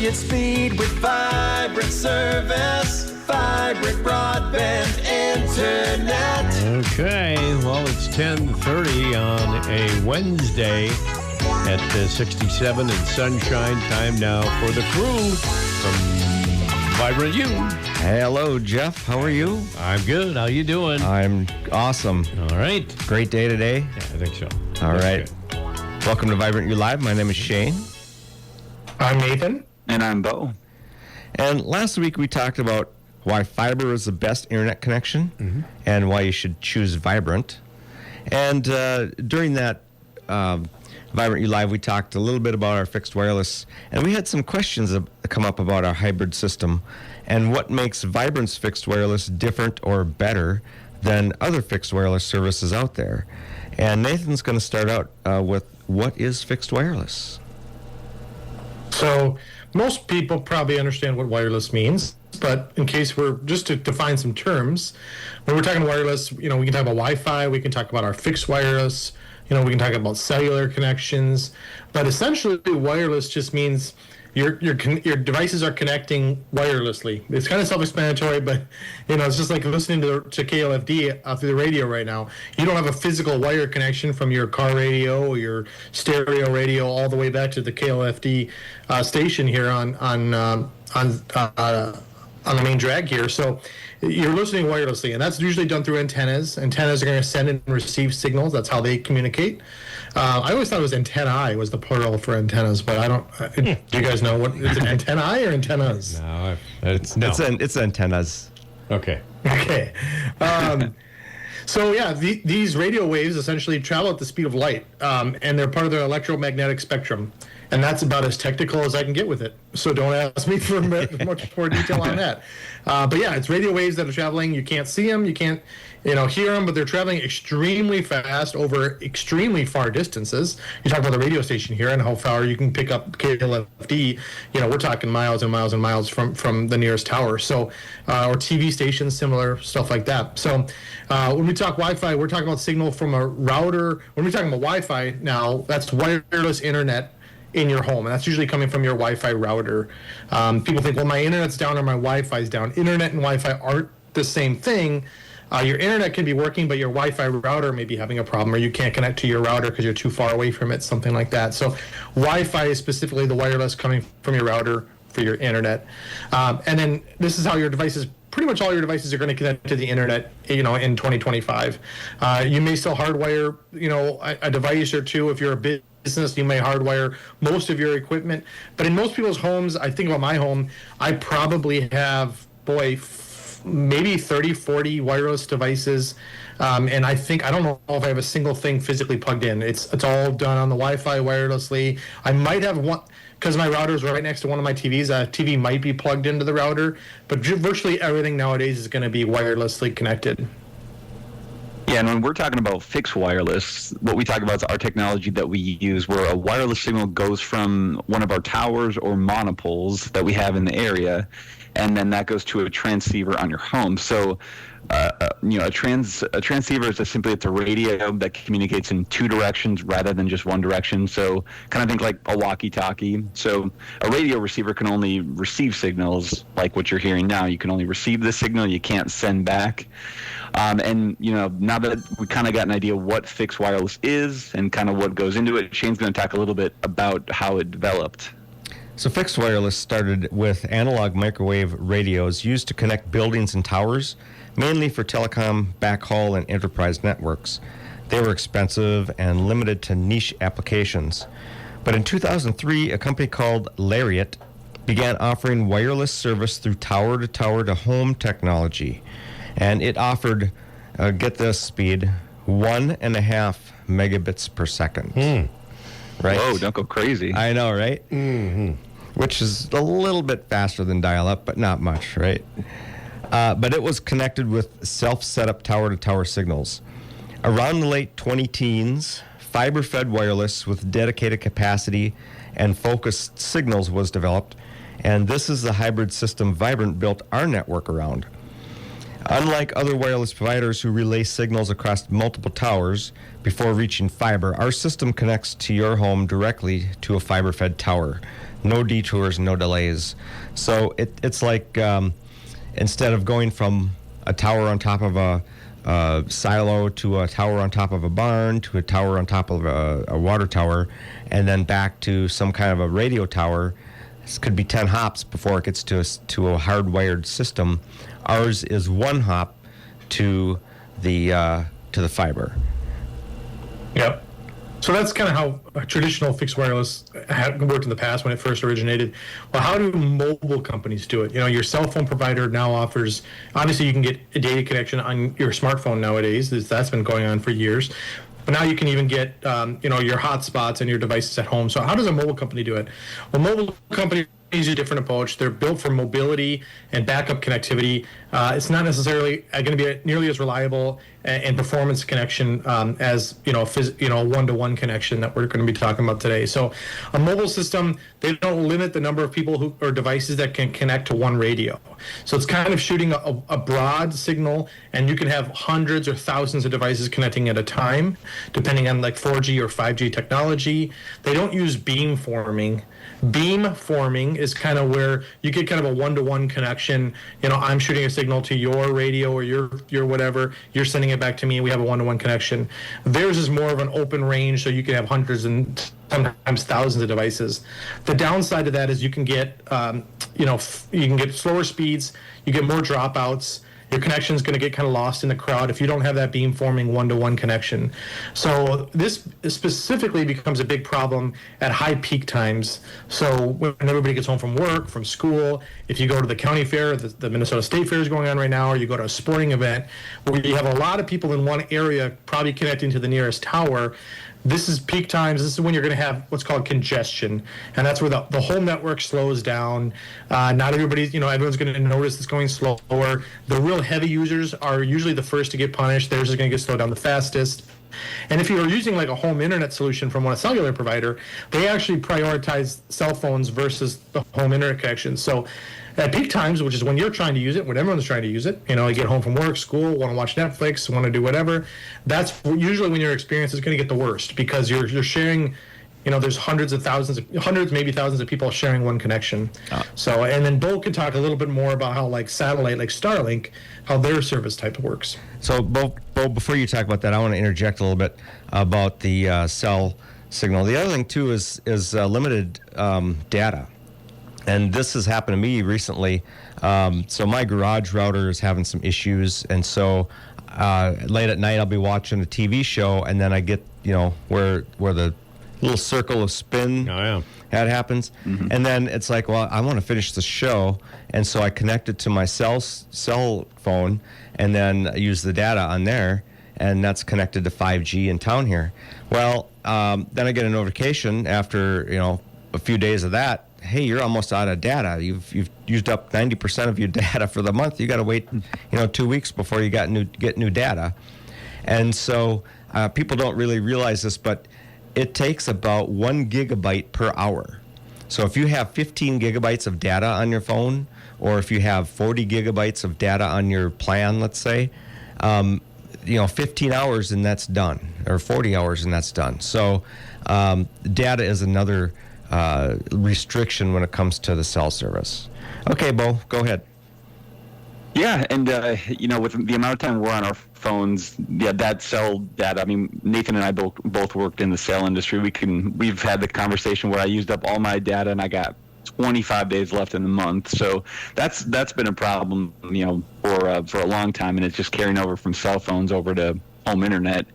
brilliant speed with vibrant service. Vibrant Broadband Internet. Okay, well, it's 10:30 on a Wednesday at 67 and sunshine. Time now for the crew from Vibrant U. Hello, Jeff. How are you? I'm good. How you doing? I'm awesome. All right. Great day today. Yeah, I think so. All That's right. good. Welcome to Vibrant U Live. My name is Shane. I'm Nathan. And I'm Bo. And last week we talked about why fiber is the best internet connection and why you should choose Vibrant. And during that Vibrant U Live, we talked a little bit about our fixed wireless, and we had some questions come up about our hybrid system and what makes Vibrant's fixed wireless different or better than other fixed wireless services out there. And Nathan's going to start out with what is fixed wireless? So most people probably understand what wireless means, but in case we're just to define some terms, when we're talking wireless, we can talk about Wi-Fi, we can talk about our fixed wireless, we can talk about cellular connections, but essentially wireless just means your devices are connecting wirelessly. It's kind of self-explanatory, but it's just like listening to KLFD through the radio right now. You don't have a physical wire connection from your car radio or your stereo radio all the way back to the KLFD station here on the main drag here. So you're listening wirelessly, and that's usually done through antennas. Antennas are going to send and receive signals. That's how they communicate. I always thought it was antennae was the plural for antennas, but I don't. Do you guys know what is it, antennae or antennas? No, It's antennas. Okay. Okay. So yeah, these radio waves essentially travel at the speed of light, and they're part of the electromagnetic spectrum. And that's about as technical as I can get with it. So don't ask me for much more detail on that. But yeah, it's radio waves that are traveling. You can't see them, you can't, hear them, but they're traveling extremely fast over extremely far distances. You talk about the radio station here and how far you can pick up KLFD. We're talking miles and miles and miles from the nearest tower. So, or TV stations, similar stuff like that. So, when we talk Wi-Fi, we're talking about signal from a router. When we're talking about Wi-Fi now, that's wireless internet in your home, and that's usually coming from your Wi-Fi router. People think, well, my internet's down or my Wi-Fi's down. Internet and Wi-Fi aren't the same thing. Your internet can be working, but your Wi-Fi router may be having a problem, or you can't connect to your router because you're too far away from it, something like that. So Wi-Fi is specifically the wireless coming from your router for your internet. And then this is how your devices, pretty much all your devices are going to connect to the internet, in 2025. You may still hardwire, a device or two if you're a business. You may hardwire most of your equipment, but in most people's homes, I think about my home, I probably have, maybe 30, 40 wireless devices. And I don't know if I have a single thing physically plugged in. It's all done on the Wi-Fi wirelessly. I might have one, because my router is right next to one of my TVs. A TV might be plugged into the router, but virtually everything nowadays is going to be wirelessly connected. Yeah, and when we're talking about fixed wireless, what we talk about is our technology that we use where a wireless signal goes from one of our towers or monopoles that we have in the area, and then that goes to a transceiver on your home. So, a transceiver is simply it's a radio that communicates in two directions rather than just one direction. So kind of think like a walkie-talkie. So a radio receiver can only receive signals like what you're hearing now. You can only receive the signal. You can't send back. And, now that we kind of got an idea what fixed wireless is and kind of what goes into it, Shane's going to talk a little bit about how it developed. So fixed wireless started with analog microwave radios used to connect buildings and towers, mainly for telecom, backhaul, and enterprise networks. They were expensive and limited to niche applications. But in 2003, a company called Lariat began offering wireless service through tower-to-home technology. And it offered, get this speed, 1.5 megabits per second. Right? Whoa, don't go crazy. I know, right? Mm-hmm. Which is a little bit faster than dial-up, but not much, right? But it was connected with self-set-up tower-to-tower signals. Around the late 20-teens, fiber-fed wireless with dedicated capacity and focused signals was developed, and this is the hybrid system Vibrant built our network around. Unlike other wireless providers who relay signals across multiple towers before reaching fiber, our system connects to your home directly to a fiber-fed tower. no detours, no delays. So it's like instead of going from a tower on top of a silo to a tower on top of a barn to a tower on top of a water tower, and then back to some kind of a radio tower, this could be 10 hops before it gets to a hardwired system. Ours is one hop to the fiber. Yep. So that's kind of how traditional fixed wireless had worked in the past when it first originated. Well, how do mobile companies do it? Your cell phone provider now offers, obviously you can get a data connection on your smartphone nowadays. That's been going on for years. But now you can even get, your hotspots and your devices at home. So how does a mobile company do it? Well, mobile companies use a different approach. They're built for mobility and backup connectivity. It's not necessarily going to be nearly as reliable and performance connection as a one-to-one connection that we're going to be talking about today. So a mobile system, they don't limit the number of people or devices that can connect to one radio. So it's kind of shooting a broad signal, and you can have hundreds or thousands of devices connecting at a time, depending on like 4G or 5G technology. They don't use beamforming. Beamforming is kind of where you get kind of a one-to-one connection. I'm shooting a signal to your radio or your whatever. You're sending it back to me, and we have a one-to-one connection. Theirs is more of an open range, so you can have hundreds and sometimes thousands of devices. The downside to that is you can get, you can get slower speeds, you get more dropouts. Your connection is going to get kind of lost in the crowd if you don't have that beamforming one-to-one connection. So this specifically becomes a big problem at high peak times. So when everybody gets home from work, from school, if you go to the county fair, the Minnesota State Fair is going on right now, or you go to a sporting event where you have a lot of people in one area probably connecting to the nearest tower, this is peak times. This is when you're going to have what's called congestion, and that's where the whole network slows down. Not everybody's, everyone's going to notice it's going slower. The real heavy users are usually the first to get punished. Theirs is going to get slowed down the fastest. And if you're using like a home internet solution from a cellular provider, they actually prioritize cell phones versus the home internet connection. So at peak times, which is when you're trying to use it, when everyone's trying to use it, you get home from work, school, want to watch Netflix, want to do whatever, that's usually when your experience is going to get the worst, because you're sharing, there's hundreds, maybe thousands of people sharing one connection. So, and then Bo can talk a little bit more about how like satellite, like Starlink, how their service type works. So, Bo, before you talk about that, I want to interject a little bit about the cell signal. The other thing too is limited data. And this has happened to me recently. So my garage router is having some issues, and so late at night I'll be watching a TV show, and then I get where the little circle of spin that happens, and then it's like, well, I want to finish the show, and so I connect it to my cell phone, and then use the data on there, and that's connected to 5G in town here. Well, then I get a notification after a few days of that. Hey, you're almost out of data. You've used up 90% of your data for the month. You got to wait, 2 weeks before you get new data. And so people don't really realize this, but it takes about 1 gigabyte per hour. So if you have 15 gigabytes of data on your phone, or if you have 40 gigabytes of data on your plan, let's say, 15 hours and that's done, or 40 hours and that's done. So data is another restriction when it comes to the cell service. Okay, Bo, go ahead. Yeah, and with the amount of time we're on our phones, that cell data. I mean, Nathan and I both worked in the cell industry. We've had the conversation where I used up all my data and I got 25 days left in the month. So that's been a problem, for a long time, and it's just carrying over from cell phones over to home internet.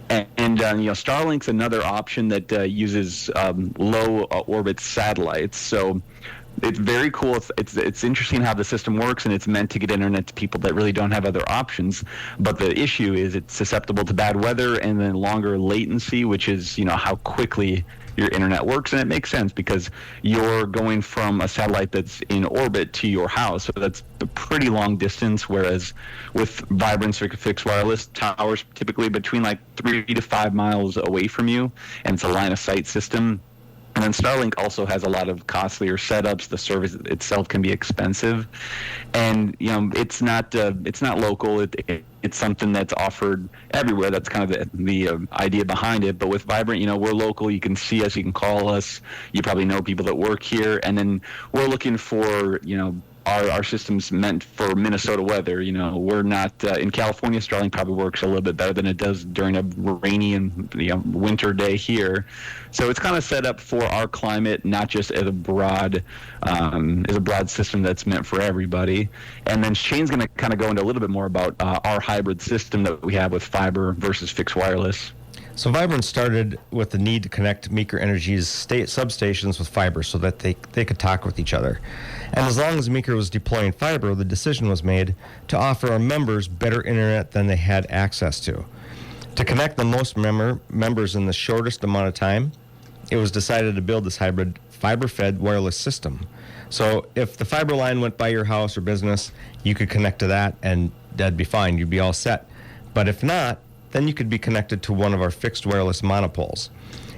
And Starlink's another option that uses low orbit satellites. So it's very cool. It's interesting how the system works, and it's meant to get internet to people that really don't have other options. But the issue is it's susceptible to bad weather and then longer latency, which is how quickly your internet works. And it makes sense because you're going from a satellite that's in orbit to your house, so that's a pretty long distance, whereas with Vibrant fixed wireless, towers typically between like 3 to 5 miles away from you, and it's a line of sight system. And then Starlink also has a lot of costlier setups. The service itself can be expensive, and it's not local. It's something that's offered everywhere. That's kind of the idea behind it. But with Vibrant, we're local. You can see us. You can call us. You probably know people that work here. And then we're looking for our system's meant for Minnesota weather. We're not in California. Starlink probably works a little bit better than it does during a rainy and winter day here. So it's kind of set up for our climate, not just as a broad system that's meant for everybody. And then Shane's going to kind of go into a little bit more about our hybrid system that we have with fiber versus fixed wireless. So Vibrant started with the need to connect Meeker Energy's substations with fiber so that they could talk with each other. And as long as Meeker was deploying fiber, the decision was made to offer our members better internet than they had access to. To connect the most members in the shortest amount of time, it was decided to build this hybrid fiber-fed wireless system. So if the fiber line went by your house or business, you could connect to that and that'd be fine. You'd be all set. But if not, then you could be connected to one of our fixed wireless monopoles.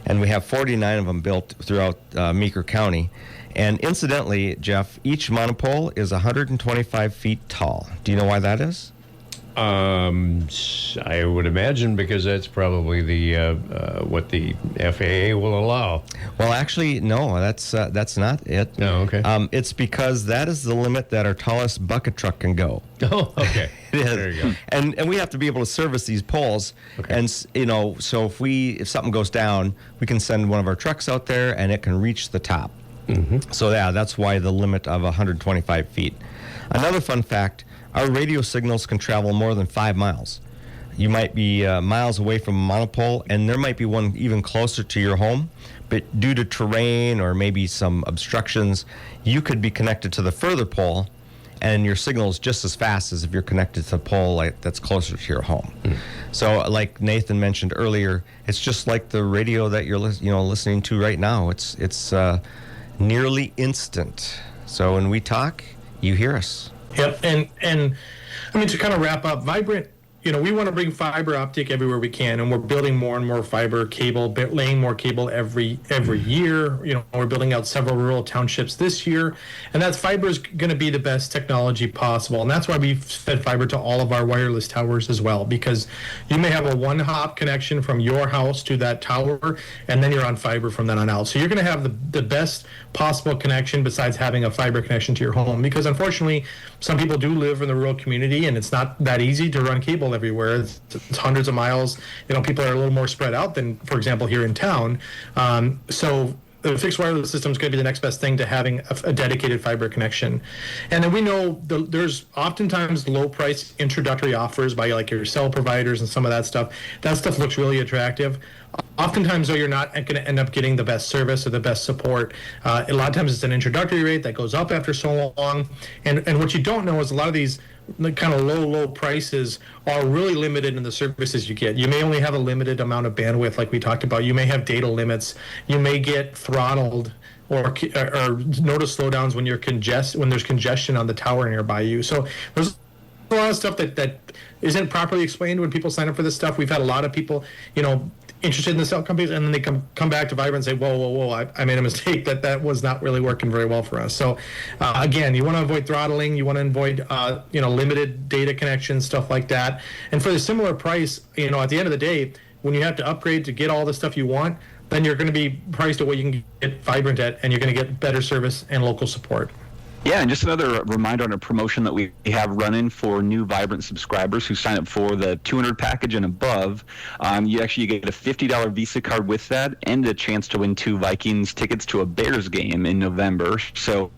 And we have 49 of them built throughout Meeker County. And incidentally, Jeff, each monopole is 125 feet tall. Do you know why that is? I would imagine because that's probably the what the FAA will allow. Well, actually, no, that's not it. No, okay. It's because that is the limit that our tallest bucket truck can go. Oh, okay. It is. There you go. And we have to be able to service these poles. Okay. And so if something goes down, we can send one of our trucks out there and it can reach the top. Mm-hmm. So yeah, that's why the limit of 125 feet. Another fun fact, our radio signals can travel more than 5 miles. You might be miles away from a monopole, and there might be one even closer to your home, but due to terrain or maybe some obstructions, you could be connected to the further pole, and your signal is just as fast as if you're connected to the pole that's closer to your home. So like Nathan mentioned earlier, it's just like the radio that you're listening to right now. It's nearly instant. So when we talk, you hear us. Yep, and I mean, to kind of wrap up, Vibrant, we want to bring fiber optic everywhere we can, and we're building more and more fiber cable, laying more cable every year. We're building out several rural townships this year, and that fiber is going to be the best technology possible, and that's why we've fed fiber to all of our wireless towers as well, because you may have a one-hop connection from your house to that tower, and then you're on fiber from then on out. So you're going to have the best possible connection besides having a fiber connection to your home, because unfortunately, some people do live in the rural community, and it's not that easy to run cable everywhere. It's hundreds of miles. People are a little more spread out than, for example, here in town. So the fixed wireless system is going to be the next best thing to having a dedicated fiber connection. And then we know there's oftentimes low price introductory offers by like your cell providers and some of that stuff. That stuff looks really attractive. Oftentimes, though, you're not going to end up getting the best service or the best support. A lot of times it's an introductory rate that goes up after so long. And what you don't know is a lot of these kind of low prices are really limited in the services you get. You may only have a limited amount of bandwidth, like we talked about. You may have data limits. You may get throttled or notice slowdowns when when there's congestion on the tower nearby you. So there's a lot of stuff that isn't properly explained when people sign up for this stuff. We've had a lot of people, interested in the cell companies, and then they come back to Vibrant and say, whoa, I made a mistake. That was not really working very well for us. So again, you want to avoid throttling, you want to avoid limited data connections, stuff like that. And for the similar price, at the end of the day, when you have to upgrade to get all the stuff you want, then you're going to be priced at what you can get Vibrant at, and you're going to get better service and local support. Yeah, and just another reminder on a promotion that we have running for new Vibrant subscribers who sign up for the 200 package and above. You get a $50 Visa card with that and a chance to win 2 Vikings tickets to a Bears game in November. So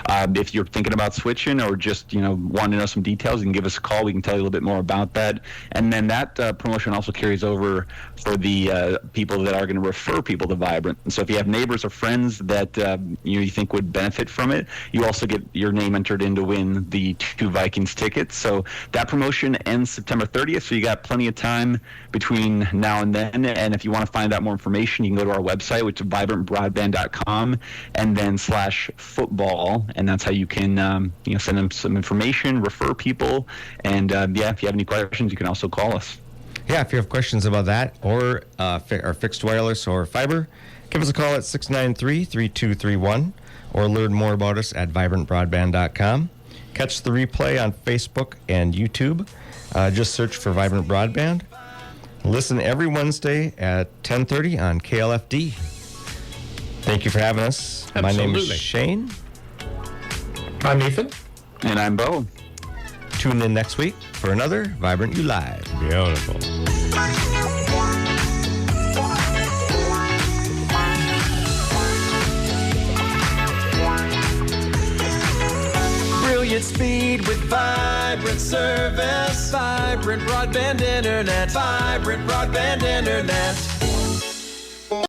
if you're thinking about switching or just want to know some details, you can give us a call. We can tell you a little bit more about that. And then that promotion also carries over for the people that are going to refer people to Vibrant. And so if you have neighbors or friends that you think would benefit from it, you also get your name entered in to win the 2 Vikings tickets. So that promotion ends September 30th. So you got plenty of time between now and then. And if you want to find out more information, you can go to our website, which is vibrantbroadband.com, and then /football. And that's how you can send them some information, refer people, and if you have any questions, you can also call us. Yeah, if you have questions about that or fixed wireless or fiber, Give us a call at 693-3231 or learn more about us at vibrantbroadband.com. Catch the replay on Facebook and YouTube. Just search for Vibrant Broadband. Listen every Wednesday at 10:30 on KLFD. Thank you for having us. My name is Absolutely. Shane. I'm Nathan. And I'm Bo. Tune in next week for another Vibrant You Live. Beautiful. Brilliant speed with vibrant service. Vibrant broadband internet. Vibrant broadband internet.